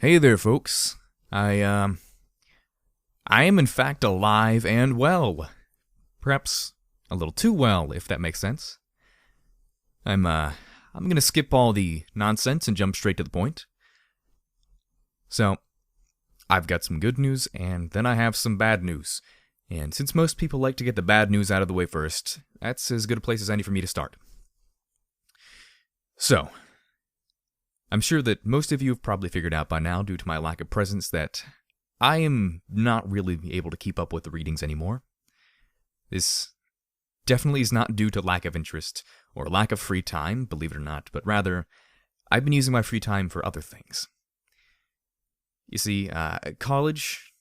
Hey there, folks. I am in fact alive and well. Perhaps a little too well, if that makes sense. I'm gonna skip all the nonsense and jump straight to the point. So, I've got some good news, and then I have some bad news. And since most people like to get the bad news out of the way first, that's as good a place as any for me to start. So, I'm sure that most of you have probably figured out by now, due to my lack of presence, that I am not really able to keep up with the readings anymore. This definitely is not due to lack of interest or lack of free time, believe it or not, but rather, I've been using my free time for other things. You see, college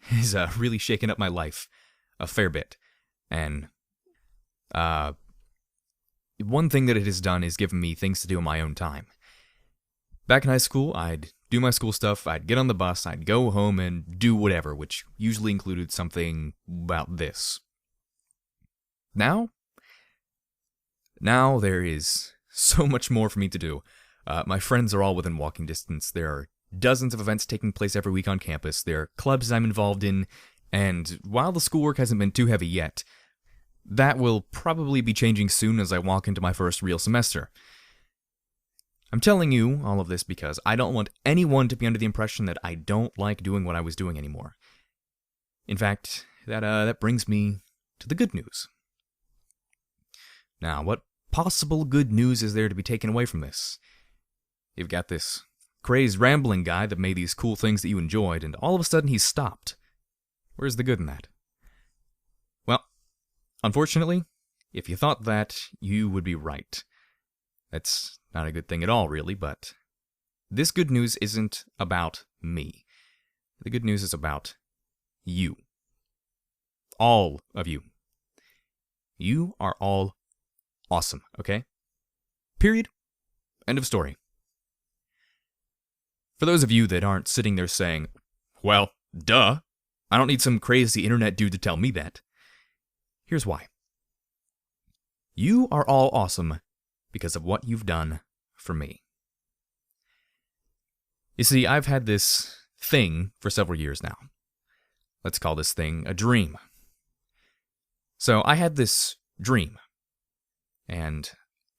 has really shaken up my life a fair bit, and one thing that it has done is given me things to do in my own time. Back in high school, I'd do my school stuff, I'd get on the bus, I'd go home and do whatever, which usually included something about this. Now there is so much more for me to do. My friends are all within walking distance. There are dozens of events taking place every week on campus. There are clubs I'm involved in, and while the schoolwork hasn't been too heavy yet, that will probably be changing soon as I walk into my first real semester. I'm telling you all of this because I don't want anyone to be under the impression that I don't like doing what I was doing anymore. In fact, that brings me to the good news. Now, what possible good news is there to be taken away from this? You've got this crazed rambling guy that made these cool things that you enjoyed, and all of a sudden he's stopped. Where's the good in that? Well, unfortunately, if you thought that, you would be right. That's not a good thing at all, really, but this good news isn't about me. The good news is about you. All of you. You are all awesome, okay? Period. End of story. For those of you that aren't sitting there saying, well, duh, I don't need some crazy internet dude to tell me that. Here's why. You are all awesome because of what you've done for me. You see, I've had this thing for several years now. Let's call this thing a dream. So I had this dream, and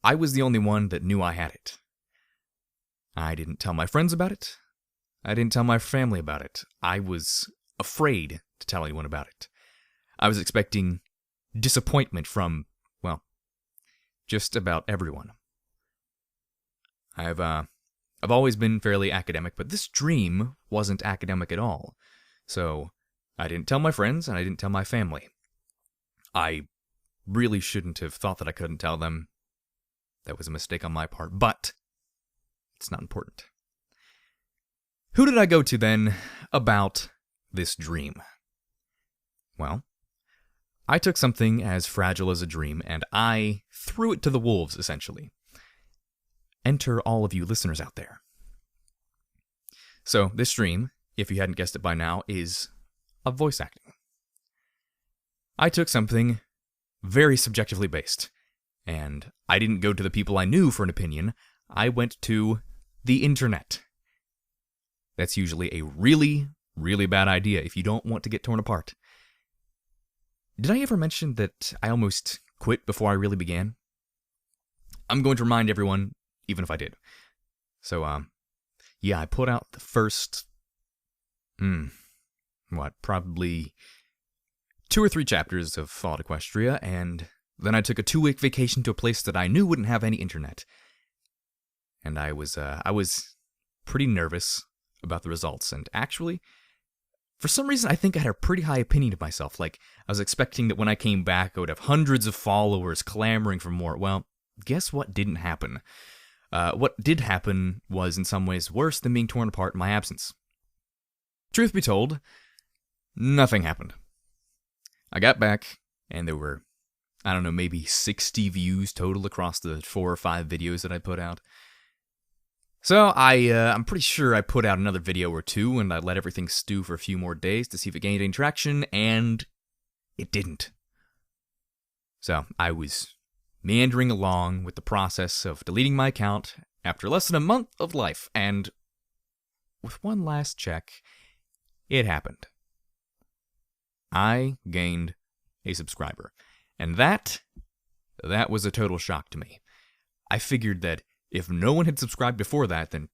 I was the only one that knew I had it. I didn't tell my friends about it. I didn't tell my family about it. I was afraid to tell anyone about it. I was expecting disappointment from, well, just about everyone. I've always been fairly academic, but this dream wasn't academic at all. So I didn't tell my friends, and I didn't tell my family. I really shouldn't have thought that I couldn't tell them. That was a mistake on my part, but it's not important. Who did I go to then about this dream? Well, I took something as fragile as a dream, and I threw it to the wolves, essentially. Enter all of you listeners out there. So, this dream, if you hadn't guessed it by now, is of voice acting. I took something very subjectively based, and I didn't go to the people I knew for an opinion. I went to the internet. That's usually a really, really bad idea if you don't want to get torn apart. Did I ever mention that I almost quit before I really began? I'm going to remind everyone, even if I did. So, I put out the first, probably 2 or 3 chapters of Fallout Equestria, and then I took a 2-week vacation to a place that I knew wouldn't have any internet. And I was pretty nervous about the results, and actually, for some reason, I think I had a pretty high opinion of myself. Like, I was expecting that when I came back, I would have hundreds of followers clamoring for more. Well, guess what didn't happen? What did happen was in some ways worse than being torn apart in my absence. Truth be told, nothing happened. I got back, and there were, maybe 60 views total across the 4 or 5 videos that I put out. So I'm pretty sure I put out another video or 2, and I let everything stew for a few more days to see if it gained any traction, and it didn't. So I was meandering along with the process of deleting my account after less than a month of life, and with one last check, it happened. I gained a subscriber. And that was a total shock to me. I figured that if no one had subscribed before that, then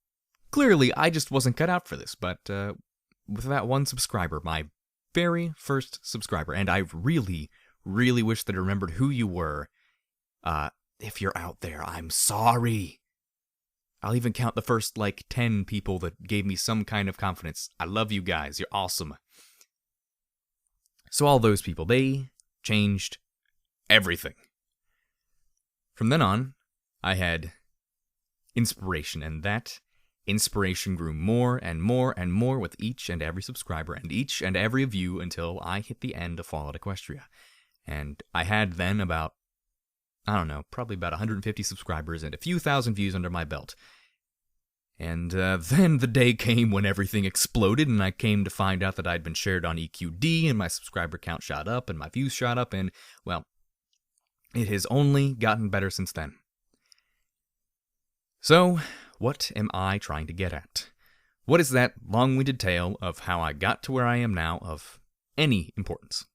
clearly I just wasn't cut out for this. But with that one subscriber, my very first subscriber, and I really, really wish that I remembered who you were. If you're out there, I'm sorry. I'll even count the first, 10 people that gave me some kind of confidence. I love you guys. You're awesome. So all those people, they changed everything. From then on, I had inspiration, and that inspiration grew more and more and more with each and every subscriber and each and every view until I hit the end of Fallout Equestria. And I had then about, probably about 150 subscribers and a few thousand views under my belt. And then the day came when everything exploded, and I came to find out that I'd been shared on EQD, and my subscriber count shot up, and my views shot up, and, well, it has only gotten better since then. So, what am I trying to get at? What is that long-winded tale of how I got to where I am now of any importance?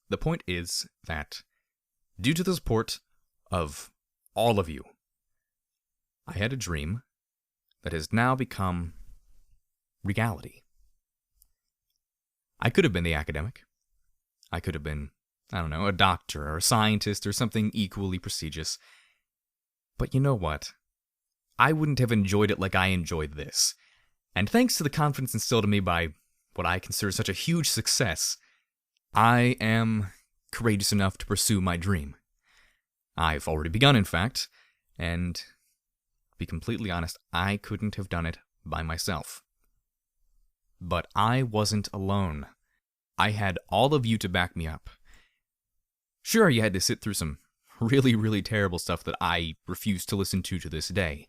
The point is that, due to the support of all of you, I had a dream that has now become reality. I could have been the academic. I could have been, a doctor or a scientist or something equally prestigious. But you know what? I wouldn't have enjoyed it like I enjoyed this. And thanks to the confidence instilled in me by what I consider such a huge success, I am courageous enough to pursue my dream. I've already begun, in fact, and to be completely honest, I couldn't have done it by myself. But I wasn't alone. I had all of you to back me up. Sure, you had to sit through some really, really terrible stuff that I refuse to listen to this day.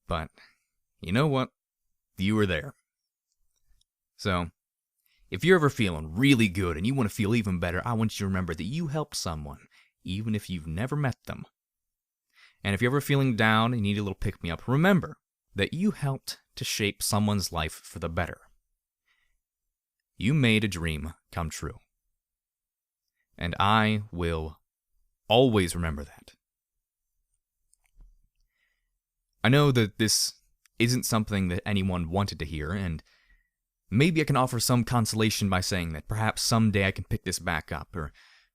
But, you know what? You were there. So, if you're ever feeling really good and you want to feel even better, I want you to remember that you helped someone, even if you've never met them. And if you're ever feeling down and need a little pick-me-up, remember that you helped to shape someone's life for the better. You made a dream come true. And I will always remember that. I know that this isn't something that anyone wanted to hear, and maybe I can offer some consolation by saying that perhaps someday I can pick this back up, or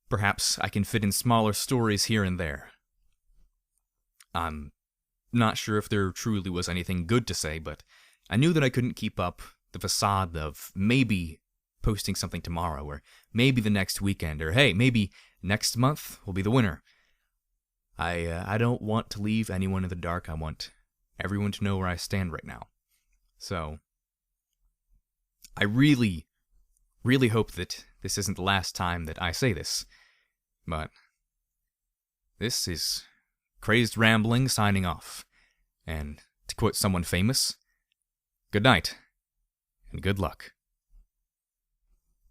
perhaps I can fit in smaller stories here and there. I'm not sure if there truly was anything good to say, but I knew that I couldn't keep up the facade of maybe posting something tomorrow, or maybe the next weekend, or hey, maybe next month will be the winner. I don't want to leave anyone in the dark. I want everyone to know where I stand right now. So, I really, really hope that this isn't the last time that I say this. But this is Crazed Rambling signing off. And to quote someone famous, good night and good luck.